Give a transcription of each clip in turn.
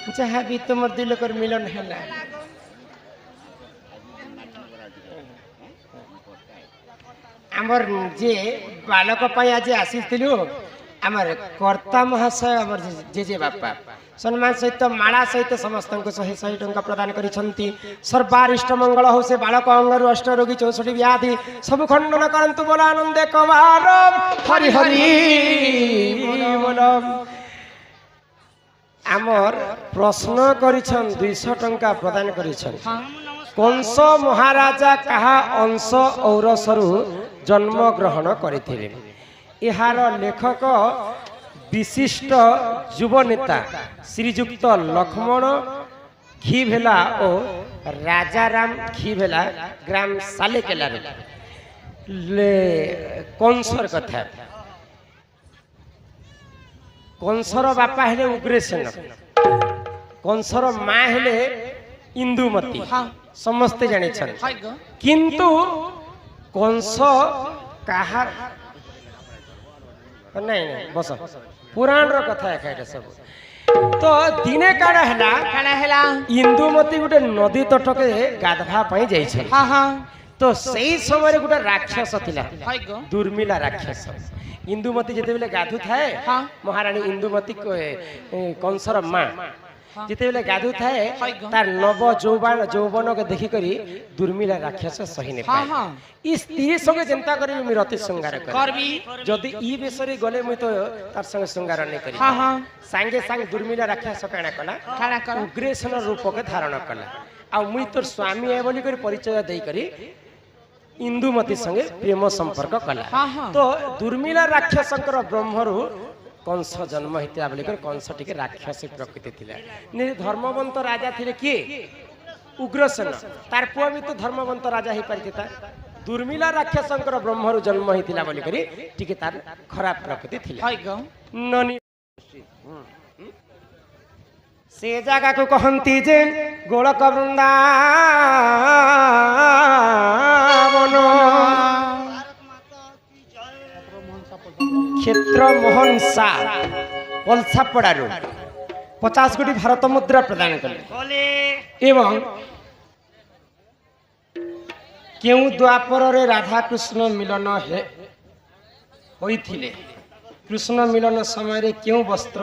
जहाँ भी तुम दुई लोक मिलन है आमर जे बालक आज आसीलु आमर कर्ता महाशय आमर जेजे बापा सम्मान सहित माला सहित समस्त को 100 टंका प्रदान करिसंती सर्वारिष्ट मंगल हो से बालक अंगरु अष्ट रोगी 64 व्याधि सब खंडन करंतु बोला आनंद कवार हरि हरि बोलम आमर प्रश्न करिछन 200 टंका प्रदान करिछन कंस महाराजा कहा अंश औरसरु जन्म ग्रहण करथिले इहार लेखक विशिष्ट युव नेता श्रीजुक्त लक्ष्मण घीभेला और राजाराम घीभेला ग्राम सालेकेला कंसर कथा कंसर बापा हेले उग्रसेन कंसर माँ हेले इंदुमती समस्ते जानी किंतु कंस कहा नहीं नहीं बस पुराण रो कथा है सब तो दिने काड़ा हैला इंदुमती गोटे नदी तटके गाधवा पई जाई छै हां हां तो सही समय गोटे राक्षस थिला दुर्मिला राक्षस इंदुमती जेते बेले गाधु थाए महारानी इंदुमती कंसर मां जिते बेले गाधु थाए तार नव जौवन के देखि करी दुर्मिला राक्षस सही ने पाए ई स्त्री संगे चिंता करी मी रति श्रृंगार करबी जदी ई बेसरी गले मुई तो तार संगे श्रृंगार नै करी हां हां संगे संग दुर्मिला राक्षस काना कला उग्रसेन रूप के धारण कला आ मुई तोर स्वामी है बोली करी परिचय देई करी इंदुमती संगे प्रेम संपर्क कला तो दुर्मिला राक्षसकर ब्रह्मरु कंस जन्म होता बोलिक कंस टी राक्षसी प्रकृति थी धर्मवंत राजा थे किए उग्रसेन तार पुआ भी तो धर्मवंत राजा ही पारि दुर्मिला राक्षसंकर ब्रह्मरु जन्म होता बोलिक टी तार खराब प्रकृति थी ननी से जगह को कहती जे गोलक वृंदावन क्षेत्र मोहन शाह वलसापड़ारू 50 कोटी भारत मुद्रा प्रदान कले एवं क्यों द्वापर रे राधा कृष्ण मिलन होइथिले कृष्ण मिलन समय रे क्यों वस्त्र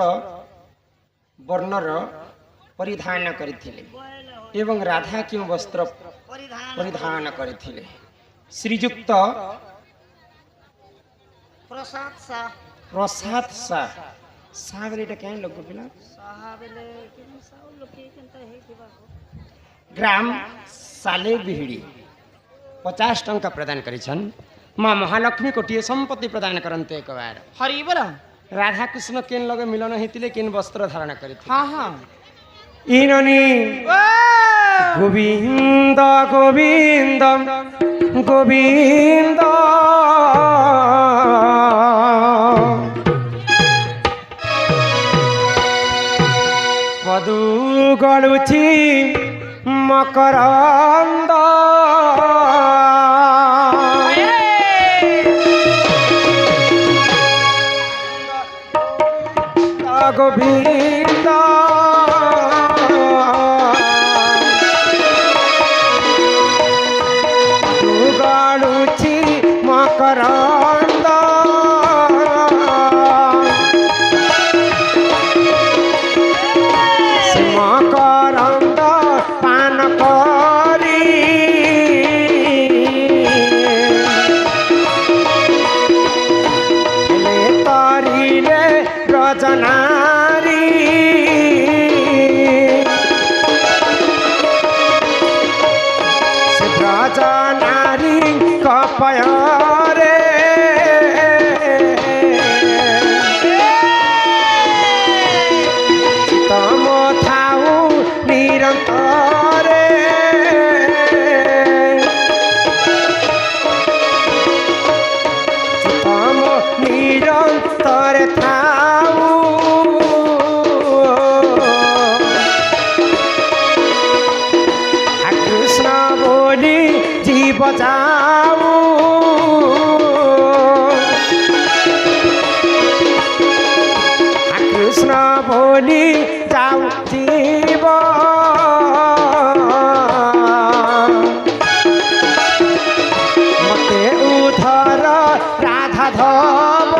वर्णर परिधान करथिले एवं राधा क्यों वस्त्र परिधान करथिले श्रीजुक्त प्रसाद शाह बेले क्या लोग पिला ग्राम साले बिहिड़ी 50 टंका प्रदान करिछन माँ महालक्ष्मी कोटिए संपत्ति प्रदान करते एक बार हरि बोला राधा कृष्ण केन लगे मिलन हेतिले केन वस्त्र धारण करिथिले हां हां इननी गोविंद गोविंद गोविंद पदु गलुछि मकरंद गोविंद गलुछि मकरंद मकरंद पान करी तरिले रजनारी ଯାଉଥିବ ମତେ ଉଧର ରାଧା ଧବ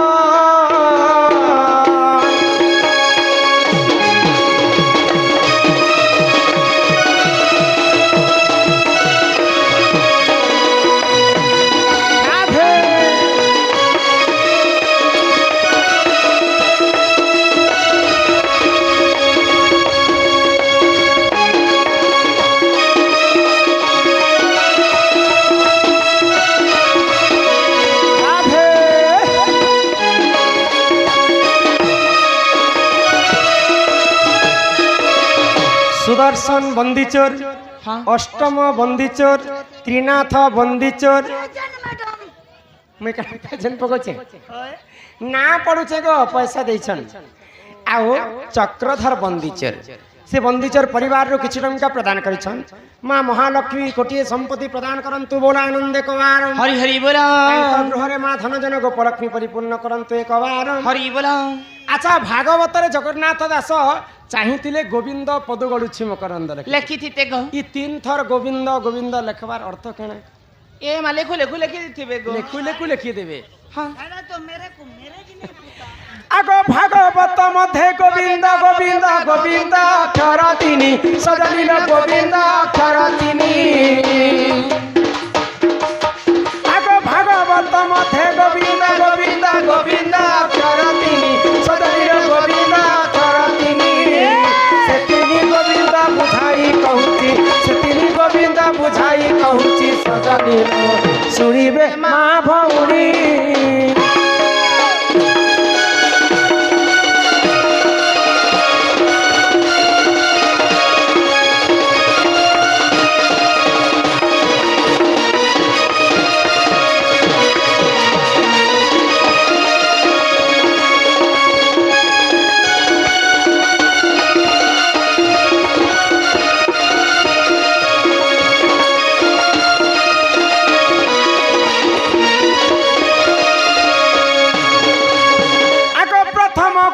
सुदर्शन बंदीचोर अष्टम बंदीचोर त्रिनाथ बंदीचोर मैं जन पकोचे ना पड़ुचे गो पैसा देछन आउ चक्रधर बंदीचोर से बंदीचोर परिवार रो किछि टंका प्रदान करिछन मां महालक्ष्मी कोटिए संपत्ति प्रदान करंतु बोला आनंद एकबार हरि हरि बोला गृहरे मां धन जन गोपलक्ष्मी परिपूर्ण करंतु एकबार हरि बोला। अच्छा भागवत रे जगन्नाथ दास चाहिए गोविंद पद गड़ुछि मकरंद लेखि थिते गो ई तीन थर गोविंद गोविंद लेखबार अर्थ केना ए मा लेखु लेखु लेखि थिबे गो लेखु लेखु लिखि देबे हां अरे तो मेरे की नहीं पता आगो भागवत मध्ये गोविंद गोविंद गोविंद अक्षर तिनी सजलिल गोविंद अक्षर तिनी आगो भागवत मध्ये गोविंद गोविंद गोविंद अक्षर तिनी सजलिल गोविंद अक्षर तिनी से तिनी गोविंद बुझाई कहूची से तिनी गोविंद बुझाई कहूची सजलिल सुनिबे मां भौणी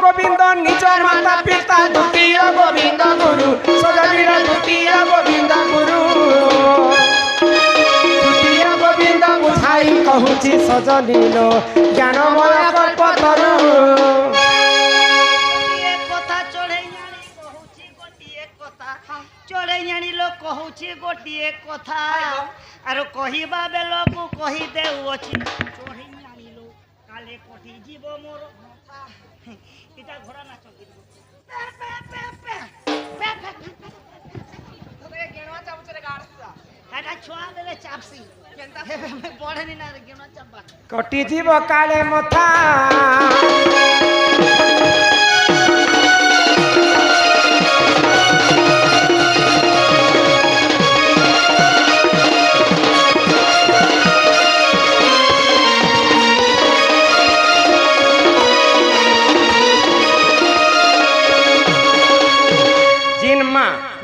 गोविंद निज माता पिता द्वितीय गोविंद गुरु सजलीर द्वितीय गोविंद गुरु द्वितीय गोविंद बुझाई कहूची सजलील ज्ञानमय कल्पतरु कथा चढ़े जानी लोग कहूची गोटिए कथा आरो कहिबा बेलकु कहि देउ अछि चढ़े जानी लोग काले कोठी जीव मोर इटा घोड़ा ना चलती तोरे गेणवा चाबुचरे गाड़सा हाटा छुआ देले चापसी केनता पढ़े नि ना गेणवा चापा कटी जीव काले मथा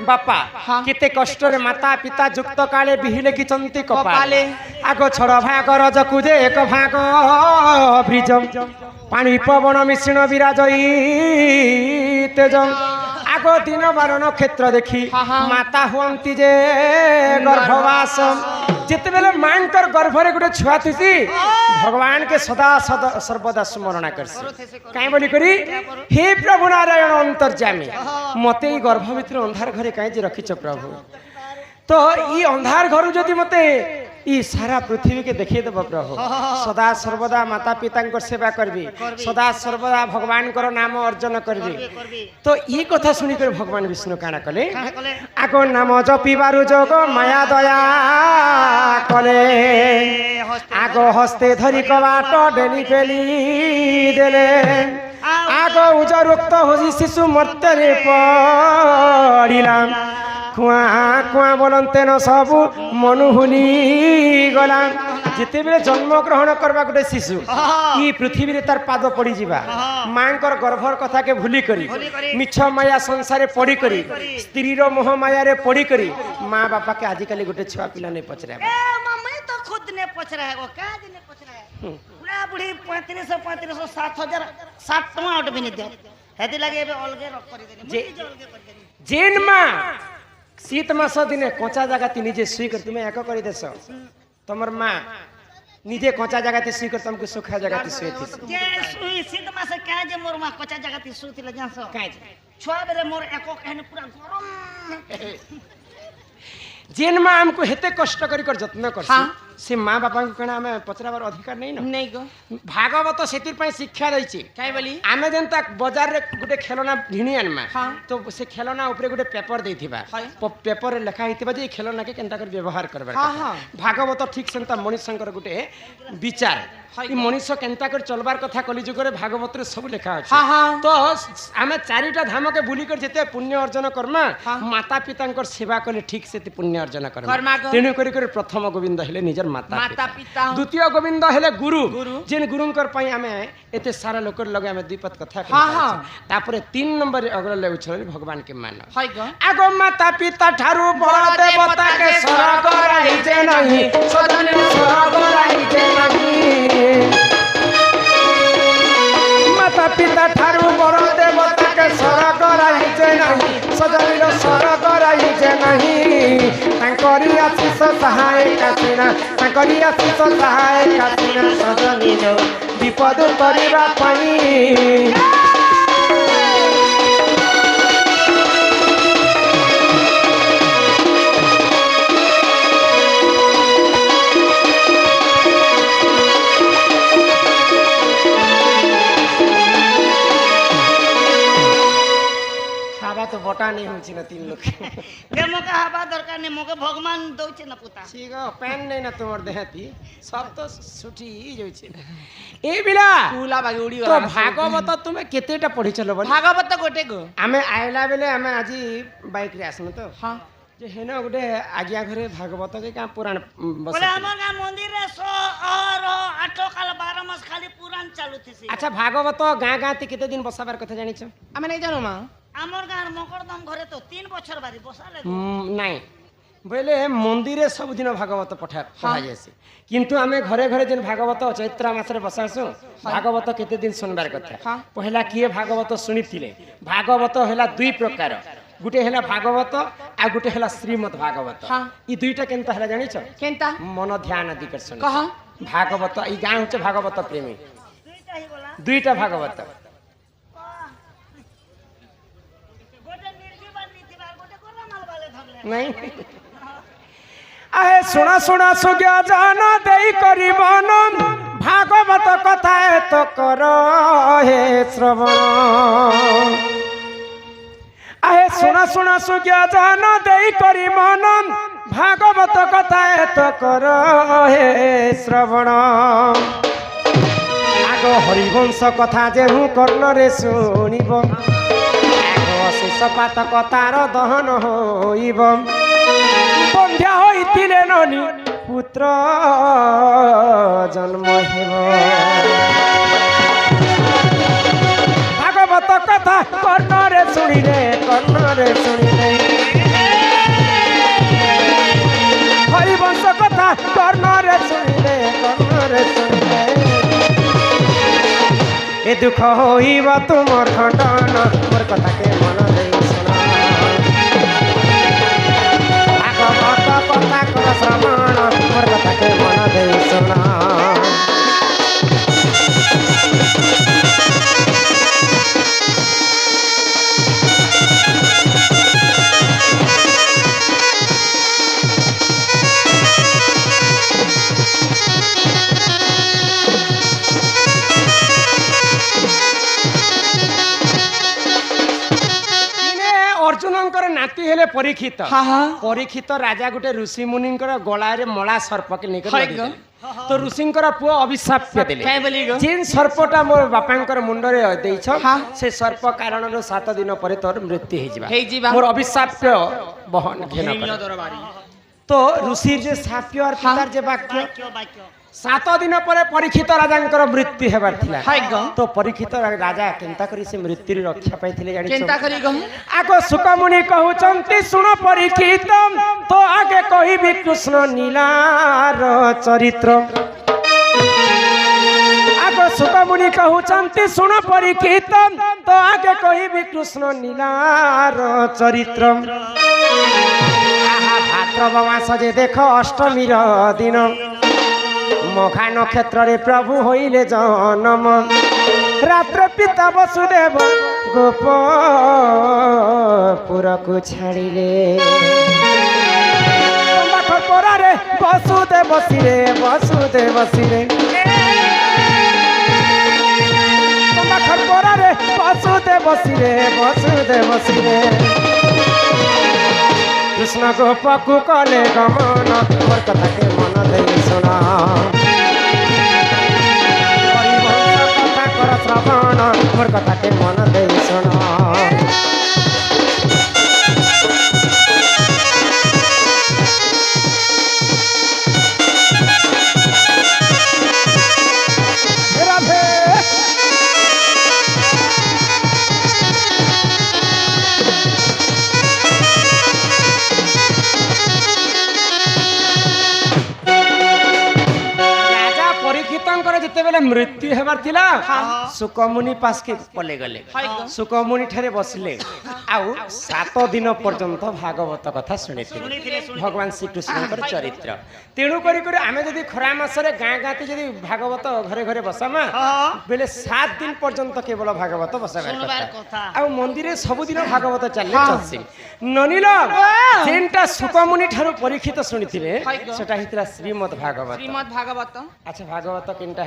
बापा किते कष्ट रे माता पिता युक्त काले बिहिले की चंती कपाले आगो छड़ भाग रजकु जे एक भाग ब्रिज पानी पवन मिश्रण विराजई तेजम आगो दिन बार नक्षत्र देखी माता हुअंती जे गर्भवास जिते बेले मांकर गर्भरे गोटे छुआ थी भगवान के सदा सदा सर्वदा स्मरण करसी काई बोली करी हे प्रभु नारायण अंतर्जामी मते गर्भ भीतर अंधार घरे काई जे रखिछ प्रभु तो ई अंधार घर जदि मते ई सारा पृथ्वी के देखिए देव प्रभु सदा सर्वदा माता पिता सेवा करबी सदा सर्वदा भगवान को नाम अर्जन करबी तो ई कथा सुनी कर भगवान विष्णु काना कले आगो नाम जपिबारु जोग माया दया कले आगो हस्ते धरी कबाट डेली पेली देले आगो उजरुक्त होजी शिशु मर्त्यरे पड़िला कुआ कुआ बोलते न सबू मनु भूली गला जिते बेले जन्म ग्रहण करवा गोटे शिशु ई पृथ्वी रे तार पाद पड़ी जीवा मां कर गर्भर कथा के भूली करी मिछ माया संसार पड़ी करी स्त्री रो मोह माया रे पड़ी करी मां बापा के आजिकली गोटे छुआ पिला नहीं पचरा ए मम्मी तो खुद ने पचरा है वो का दिन ने पचरा है बुढ़ा बुढ़ी 3500 7000 7 टका उठ भी नहीं दे हेति लागे एबे अलगे रख करि देनी जे- मुझे अलगे कर देनी जेन माँ शीत मास दिने कचा जगह निजे शुई कर तुम्हें एक कर देस तुमर माँ निजे कचा जगह शुई कर तुमको सुखा जगह शुई थी जे सुई शीत मासे क्या जे मोर मा कच्चा जगह ती सुती ले जासो काहे छुआ बेरे मोर एको कहने पूरा गरम जेन माँ हमको हेते कष्ट करी कर जत्न कर हाँ। से माँ बापा को कहना हमें पचराबार अधिकार नहीं ना नहीं गो भागवत सेतिर ପାଇଁ ଶିକ୍ଷା ଦେଇଛି काय बोली ଆମେ ଯେନ୍ତା ବଜାରରେ ଗୋଟେ ଖେଳନା ଘିଣି ଆନମା ହଁ। ତ ସେ ଖେଳନା ଉପରେ ଗୋଟେ ପେପର ଦେଇଥିବା ହଁ। ପେପରରେ ଲେଖା ହେଇଥିବା ଯେ ଏ ଖେଳନାକେ କେନ୍ତା କରି ବ୍ୟବହାର କରବାର ହଁ, କଥା। ହଁ। ଭାଗବତ ଠିକ ସେନ୍ତା ମଣିଷଙ୍କର ଗୋଟେ ବିଚାର ହଁ। ଏ ମଣିଷ କେନ୍ତା କରି ଚଲବାର କଥା କଲି ଯୁଗରେ ଭାଗବତରେ ସବୁ ଲେଖା ଅଛି ହଁ, ହଁ। ତ ଆମେ ଚାରିଟା ଧାମକେ ବୁଲି କରି ଯେତେ ପୁଣ୍ୟ ଅର୍ଜନ କର୍ମା ହଁ। ମାତା ପିତାଙ୍କର ସେବା କଲେ ଠିକ ସେତେ ପୁଣ୍ୟ ଅର୍ଜନ କର୍ମା କର୍ମା ଗ। ତେଣୁ କରି କରି ପ୍ରଥମ ଗୋବିନ୍ଦ ହେଲେ ନିଜର ମାତା माता पिता द्वितीय गोविंद हेले गुरु गुरु। जेन गुरुंकर पई हमें एते सारा लोकर लगे हमें द्विपद कथा हाँ, हाँ। तापरे 3 नंबर अगला ले उछल भगवान के मान हाय गो आगो माता पिता ठारू बड़ देवता के स्वर्ग रही जे नहीं सदन स्वर्ग रही जे नहीं माता पिता ठारू बड़ देवता के स्वर्ग रही जे नहीं सदन स्वर्ग रही जे नहीं तांकरी आशीष सहाय कासिना तांकरी आशीष सहाय कासिना सजनीन विपद करिबा पई खावा तो बटा नहीं होची ना 3 लोग के मोके हवा दरकार नहीं मोके भगवान दउचे न पुता ठीक है पैन नहीं ना तुम्हार देहती सब तो छुटी जाई छै ए बिला फूला बागे उड़ी तो भागवत तुम्हें केतेटा पढ़ी चलो बोल भागवत गोटे गो आमे आइला बेले आमे आज बाइक रे आसनु तो हाँ जे हेन गोटे आज्ञा घरे भागवत के का पुराण बस बोले हमर गा मंदिर रे 100 और 8 काल 12 मास खाली पुराण चालू थिसी अच्छा भागवत गाँ गाँ ती केते दिन बसाबार कथा जानी छ आमे नहीं जानो मां हमर गा मकरदम घरे तो 3 बछर बारी बसाले नहीं बोले मंदिर सब दिन भागवत पढ़ा जासी किंतु आमे घरे घरे जेन भागवत चैत्र मास रे बसासु भागवत केते दिन सुनबार कथा हाँ। पहला किए भागवत सुनिथिले भागवत हैला दुई प्रकार गुटे हैला भागवत आ गुटे हैला श्रीमद् भागवत हाँ। ई दुईटा केनता हैला जानि छ केनता मन ध्यान अधिकार सुन कहा भागवत ई गाँ होचे भागवत प्रेमी दुईटा ही बोला दुईटा भागवत गोटे निर्जीवन नीति बार गोटे कोला माल वाले धरले नहीं आहे सुना सुना सुज्ञा जान देई करिबन भागवत कथा तो कर हे श्रवण आहे सुना सुना सुज्ञा जान देई करिबन भागवत कथा तो कर हे श्रवण आगो हरिवंश कथा जेहु कर्ण रे शुनिब आगो शेष पातक तार दहन होइब बंध्या होइथिले ननी पुत्र जन्म हेब भागवत कथा कर्ण रे शुनिले हरिवंश कथा कर्ण रे शुनिले ए दुख होइबा तुमर खंडन मोर कथा के मन देई सुना भागवत कथा कर श्रवण मोर कथा के मन देई सुना अर्जुनଙ୍କର ନାତି ହେଲେ ପରୀକ୍ଷିତ हाँ हाँ ପରୀକ୍ଷିତ ରାଜା ଗୋଟେ ଋଷି ମୁନିଙ୍କର ଗଳାରେ ମଳା ସର୍ପକେ ନେଇକରି ହାଇ ବାନ୍ଧିଦେଲେ। ଗ। ତ ଋଷିଙ୍କର ପୁଅ ଅଭିଶାପ ଦେଲେ काय बोली गो ଯେନ୍ ସର୍ପଟା ମୋ ବାପାଙ୍କର ମୁଣ୍ଡରେ ଦେଇଛ ହଁ। ସେ ସର୍ପ କାରଣରୁ 7 ଦିନ ପରେ ତୋର ମୃତ୍ୟୁ ହେଇଯିବା। ମୋର ଅଭିଶାପ ବହନ ଘେନ କର। दरबारी ତ ଋଷିର ଯେ ସାପ୍ୟ আর ପିତାର ଯେ ବାକ୍ୟ बाक्य बाक्य 7 दिन ପରେ ପରୀକ୍ଷିତ ରାଜାଙ୍କର ମୃତ୍ୟୁ ହେବାର ଥିଲା हाय गो ତ ପରୀକ୍ଷିତ ରାଜା କେନ୍ତା କରି ସେ ମୃତ୍ୟୁରୁ ରକ୍ଷା ପାଇଥିଲେ ଜାଣିଛ केनता करी गो आग सुकमुनि कहउचंती सुन परीक्षित तो आगे कहिबी कृष्ण नीलार चरित्र आग सुक मुनि कहउचंती सुन परीक्षित तो आगे कहबी कृष्ण नीलार चरित्र आहा भाद्रव मास जे देख अष्टमी दिन मघा नक्षत्र रे प्रभु होइले जन्म रात्र पिता वसुदेव गोपपुर को छाड़िले परारे वसुदेव सिरे परारे वसुदेव सिरे कृष्ण गोपकु कले गमन मोर कथा के मन दे सुना हरिवंश कथा कर श्रवण मोर कथा के मन दे सुना जितेबेले मृत्यु हेबार थिला सुकमुनि पास के पले गले सुकमुनि ठारे बसले आउ 7 दिन पर्यंत भागवत कथा सुनिथिले भगवान श्री कृष्णकर चरित्र तेणु करी करी आमे जदी खरा मासरे गाँ गाती जदी भागवत घरे घरे बसामा बेले 7 दिन पर्यंत केवल भागवत बसाबार कथा आउ मंदिरे सब दिन भागवत चलले चलसी ननिल जेनटा सुकमुनि ठारो परीक्षित सुनिथिले सेटा हितरा श्रीमद् भागवत अच्छा भागवत किनटा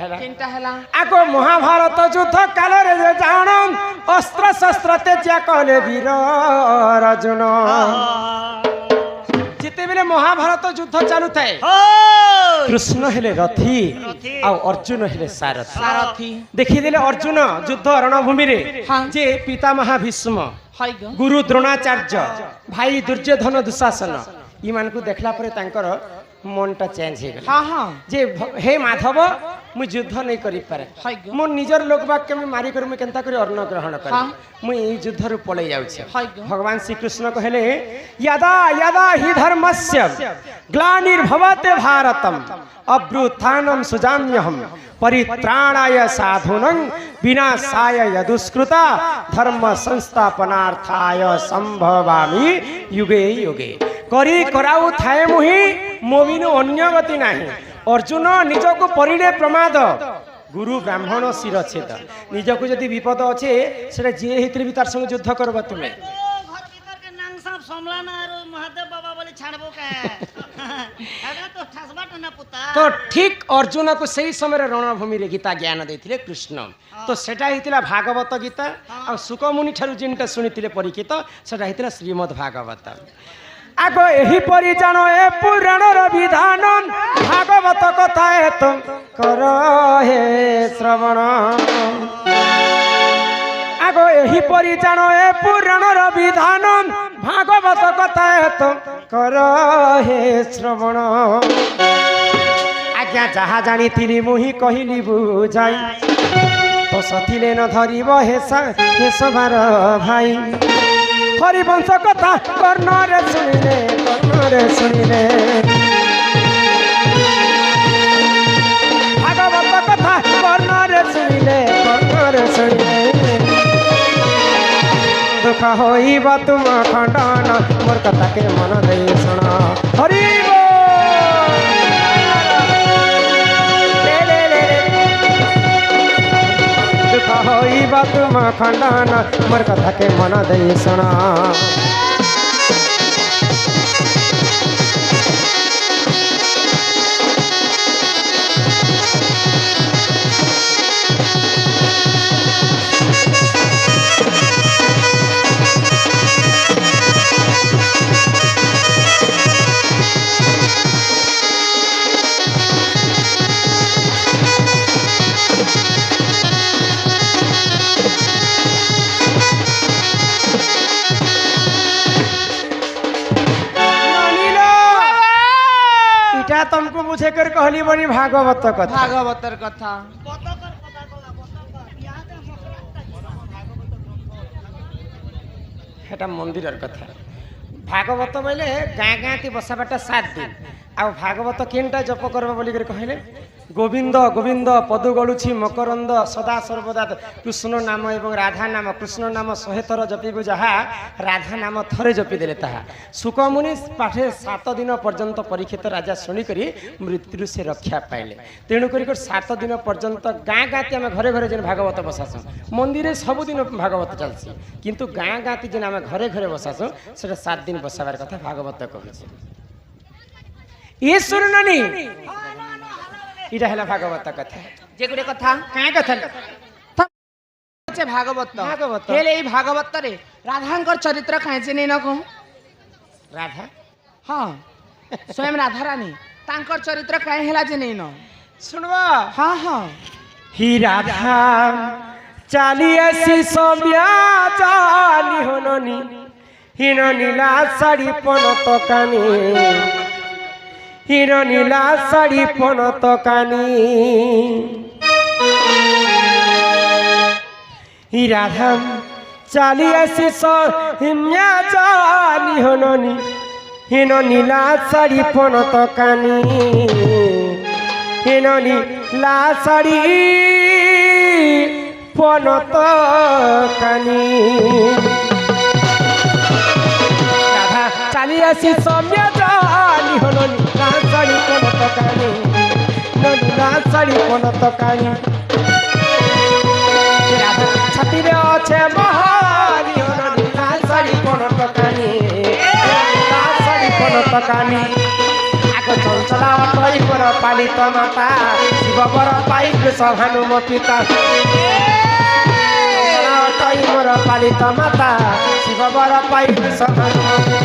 हेला आगो महाभारत युद्ध काल रे जान अस्त्र शस्त्र त्याज्य कले वीर अर्जुन जिते बेले महाभारत युद्ध चालू थाए कृष्ण हेले रथी आ अर्जुन हेले सारथी देखि देले अर्जुन युद्ध रणभूमि रे जे पितामह भीष्म गुरु द्रोणाचार्य भाई दुर्योधन दुशासन इमान को देखला परे तांकर मनटा चेंज हो गला जे हे माधव मु युद्ध नहीं करि पारे मो निजर लोक वाक्य में मारी कर मैं केनता करी अर्ण ग्रहण कर मु ई युद्ध रु पळे जाउ छे भगवान श्री कृष्ण कहले यदा यदा हि धर्मस्य ग्लानिर्भवते भारतम अभ्युत्थानं सुजाम्यहम् परित्राणाय साधूनां विनाशाय यदुष्कृता धर्म संस्थापनार्थाय संभवामि युगे युगे करी कराउ थाए मुहि मोबिनु अन्य गति नाही अर्जुन निजको परिले प्रमाद गुरु ब्राह्मण शिर छेद निजको जदि विपद अच्छे सेटा जे हितरे भी तार संग युद्ध करबा तुमे घर भीतर के नांग साहब समलाना आरो महादेव बाबा बोले छाड़बो का आगा तो ठसबाट ना पुता तो ठीक अर्जुन को सही समय रणभूमि रे गीता ज्ञान देथिले कृष्ण तो सेटा हितिला भागवत गीता आ सुकमुनि ठारु जिनटा सुनिथिले परीक्षित सेटा हितिला श्रीमद् भागवत आगो एही परि जानो ए पुराणर विधान भागवत कथा ए तुम कर हे श्रवण आगो एही परि जानो ए पुराणर विधान भागवत कथा ए तुम कर हे श्रवण आज्ञा जहा जानी थिली मुही कहिली बुझाई तो सथिले न धरिब हे सभार भाई हरिवंश कथा कर्णरे सुनिले भागवत कथा कर्णरे सुनिले दुख होइब तुम खंडन मोर कथा के मन दे सुन हरि दुख होइब तुम खंडन मोर कथा के मन दे सुना तुमको मुझे कर कहली बनी भागवत कथा भागवतर कथा हेटा मंदिरर कथा भागवत बोले गाँ गाँ ती बसाबाटा 7 दिन आ भागवत केनटा जप करबा बोली कर कहले গোবিন্দ গোবিন্দ পদু গড়ুছি মকরন্দ সদা সর্বদা কৃষ্ণ নাম এবং রাধা নাম কৃষ্ণ নাম 100 থর জপিবু যাহা রাধা নাম থরে জপি দেলে তাহা সুকমুনি পাঠে 7 দিন পর্যন্ত পরীক্ষিত রাজা শুনিকি মৃত্যু সে রক্ষা পাইলে তেণু করি 7 দিন পর্যন্ত গাঁ গাঁতি আমি ঘরে ঘরে যেন ভাগবত বসাসু মন্দিরে সবুদিন ভাগবত চালছি কিন্তু গাঁ গাঁতি যেন আমি ঘরে ঘরে বসাসু সেটা 7 দিন বসাবার কথা ভাগবত কହୁଛି ইয়ে শুনুনি এটা হলো ভাগবত কথা যে গুড়ে কথা কাঁ কথা হচ্ছে ভাগবত ভাগবত। হেলে এই ভাগবতরে রাধাঙ্কর চরিত্র কাঁচে নেই না কহ রাধা হ্যাঁ স্বয়ং রাধা রানী তাঙ্কর চরিত্র কাই হেলা যে নেই না শুনবা হ্যাঁ হ্যাঁ হি রাধা চালি আসি সৌম্যা জানি হননি হীন নীলা শাড়ি পনত কানি হীন নীলা শাড়ি পনত কানি হি রাধা চালি আসি সৌম্যা জানি হননি হীন নীলা শাড়ি পনত কানি হীন নীলা শাড়ি পনত কানি রাধা চালি আসি সৌম্য জানি হল নীলা শাড়ি পনত কানি নীলা শাড়ি পনত কানি রাধা ছাতিরে আছে মহানি হল নীলা শাড়ি পনত কানি নীলা শাড়ি পনত কানি আগ চঞ্চলা অটই পর পালিত মাতা শিব বর পাই সভানুমতি তা অটই মোর পালিত মাতা শিব বর পাই সভানুমতি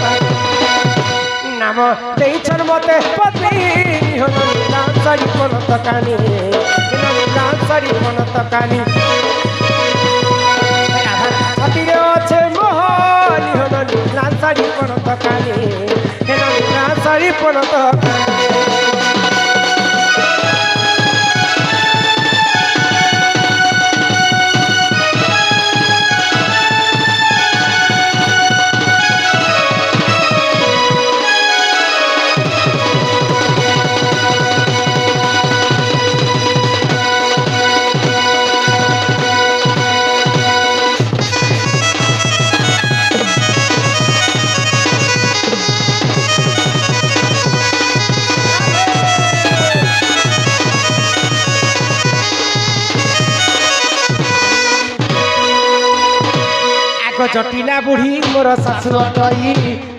নাম দেইছন মতে পত্নী হল নীলা শাড়ি পনত কানি নীলা শাড়ি পনত কানি রাধা ছাতিরে আছে মোহনি হল নীলা শাড়ি পনত কানি নীলা শাড়ি পনত জটিলা বুড়ি মোর শাশু অটই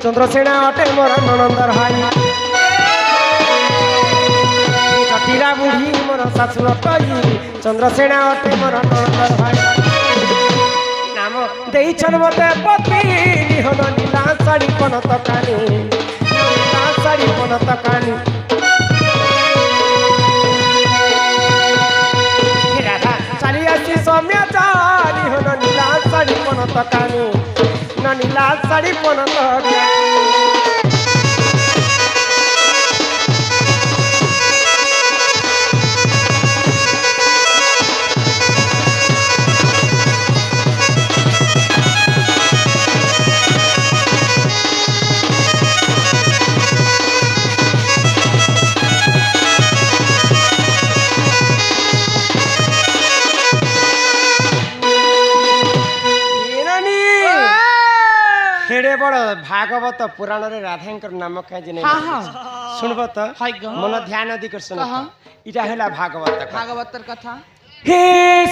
চন্দ্রসেনা অটে মোর ননন্দর ভাই জটিলা বুড়ি মোর শাশু অটই চন্দ্রসেনা অটে মোর ননন্দর ভাই নাম দেইছন মতে পত্নী হল নীলা শাড়ি পনত কানি নীলা শাড়ি পনত কানি রাধা চালি আসি সৌম্য জানি হল নীলা শাড়ি পনত কানি নীলা শাড়ি পনত কানি হেড়ে বড় ভাগবত পুরাণরে রাধাঙ্কর নাম কাজ নেই হ্যাঁ হ্যাঁ শুনব তো হাই গো। মন ধ্যান দিক শুন কহ। এটা হলা ভাগবত কথা। ভাগবতর কথা হে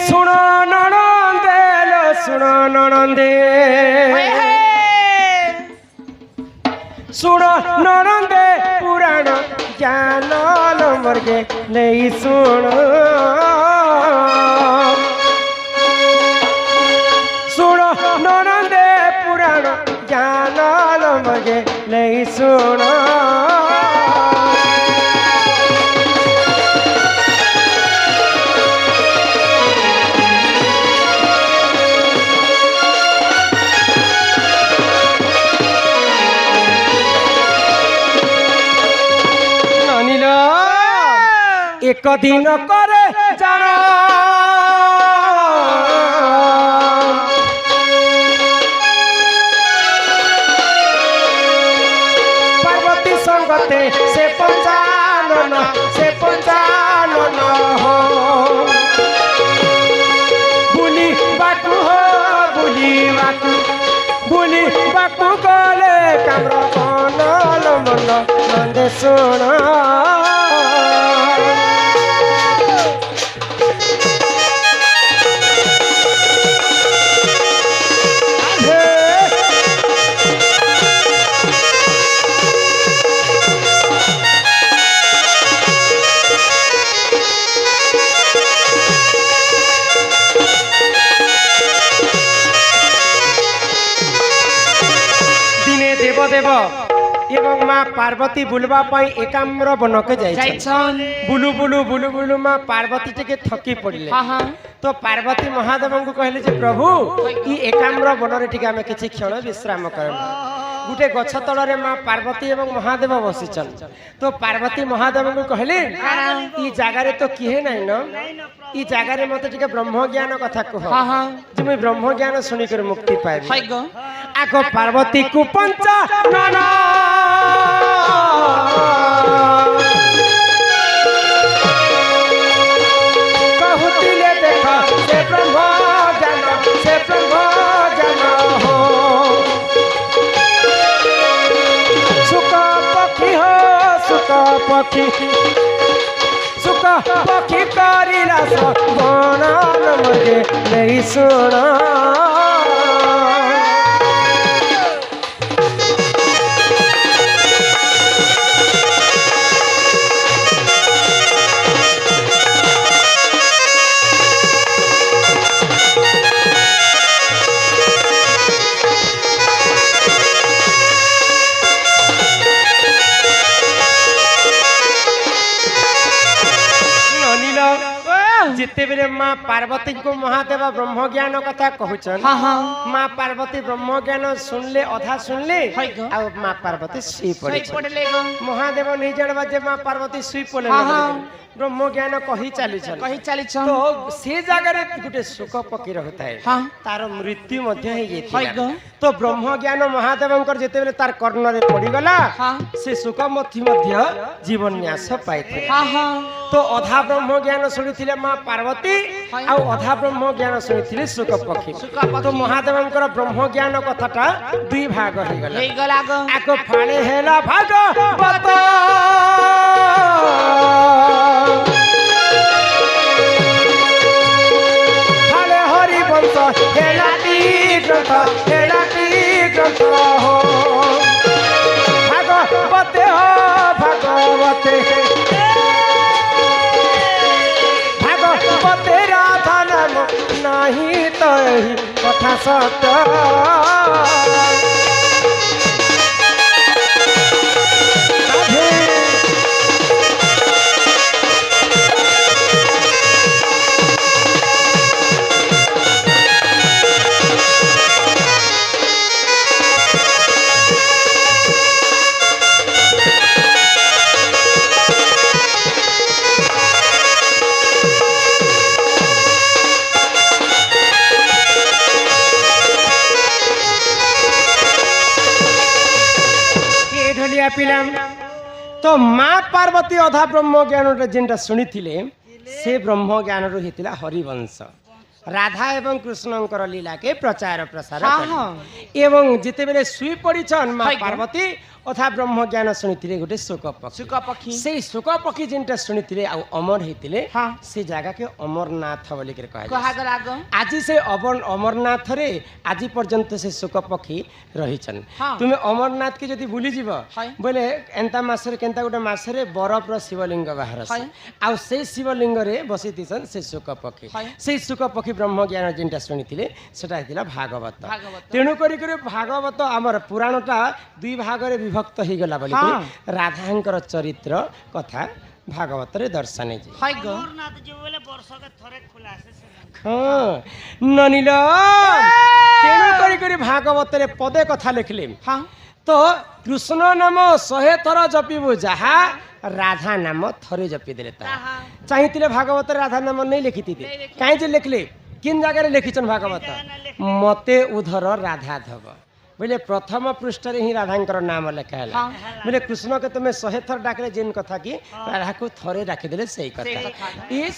শুণ ননন্দে লো শুণ ননন্দে শুণ ননন্দে পুরাণ জ্ঞান মর্গে নেই শুণ শুণ ননন্দে পুরাণ জ্ঞান মর্গে নেই শুণ এক দিন করে জান পার্বতী সঙ্গতে সে পঞ্চান ପଞ୍ଚାନନ ସେ ପଞ୍ଚାନନ ହୋ ବୁଲିବାକୁ ଗଲେ କାମ୍ର ମନ ମନ ନନ୍ଦେ ଶୁଣ देव एवं माँ पार्वती बुलवा एकाम्र बनके जाइछन बुलु बुलु बुलु बुलु माँ पार्वती टिके थकी पड़िले तो पार्वती महादेव को कहले जे प्रभु ई एकाम्र बनरे टिके आमे किछि क्षण विश्राम करब गुटे गछ तलरे माँ पार्वती एवं महादेव बसिछन तो पार्वती महादेव को कहले ई जागारे तो किहे नै न ई जागारे मते टिके ब्रह्म ज्ञान कथा कह जे मैं ब्रह्म ज्ञान सुनि कर मुक्ति पाइबे आको पार्वती को पंचानन कहूतिले देख से ब्रह्म ज्ञान हो सुख पक्षी करिला बनन मगे नहीं सुना जिते बेले माँ पार्वती को महादेव ब्रह्म ज्ञान कथा कहउछन माँ पार्वती ब्रह्म ज्ञान सुनले अधा सुनले आ माँ पार्वती सुई पड़े महादेव नहीं जानबा जे माँ पार्वती सुई पड़े ब्रह्म ज्ञान कही चलीछन तो से जगह रे गुटे सुख पकी रहता है तार मृत्यु मध्य हे जेतिला तो ब्रह्म ज्ञान महादेवंकर जेते बेले तार कर्ण रे पड़ी गला से सुख मध्य जीवन न्यास पाइथे तो अधा ब्रह्म ज्ञान सुनिथिले माँ पार्वती आ अधा ब्रह्म ज्ञान सुनिथिले सुख पक्षी तो महादेवंकर ब्रह्म ज्ञान कथाटा दुई भाग हे गला आको फाळे हेला भागवत फाळे हरि वंश हेलाटी ग्रंथ हो भागवते राधा नाम नहीं तो कथा सत्य तो माँ पार्वती अधा ब्रह्म ज्ञान जेनटा शुणी से ब्रह्म ज्ञान होता हरिवंश राधा एवं कृष्णंकर लीला के प्रचार प्रसार एवं जिते बेले सुई पड़ीछन माँ पार्वती अथा ब्रह्म ज्ञान शुणी गोटे शोक पक्षी से शोक पक्षी जेनटा शुणी अमर होते से जगह के अमरनाथ बोल आज से अमरनाथ रे आज पर्यंत से शोक पक्षी रही तुम्हें अमरनाथ के जदि बुली जीव बोले एंता मासरे केंता गोटे मासरे बरफ शिवलिंग बाहर आ से शिवलिंग रे बसी से शोक पक्षी से शोक पक्षी ब्रह्म ज्ञान जेनटा शुणी सेटा भागवत तेणु करी भागवत आमर पुराणटा दुई भाग रे विभक्त हो गला बोली राधांकर चरित्र कथा भागवत रे दर्शन ननील तेणु करी भागवत रे पदे कथा लिखले तो कृष्ण नाम 100 थर जपिबु जहा राधा नाम थरे जपी देले चाहिए भागवत राधा नाम नहीं लिखी कहीं लिखले किन जगह लिखिछन भागवत मते उधर राधा धव बोले प्रथम पृष्ठ रे ही राधा नाम लिखा है हाँ। बोले कृष्ण के तुम्हें 100 थर डाकले जिन कथा की राधा को थरे डाकिदेले सही सही कथा कथा। ये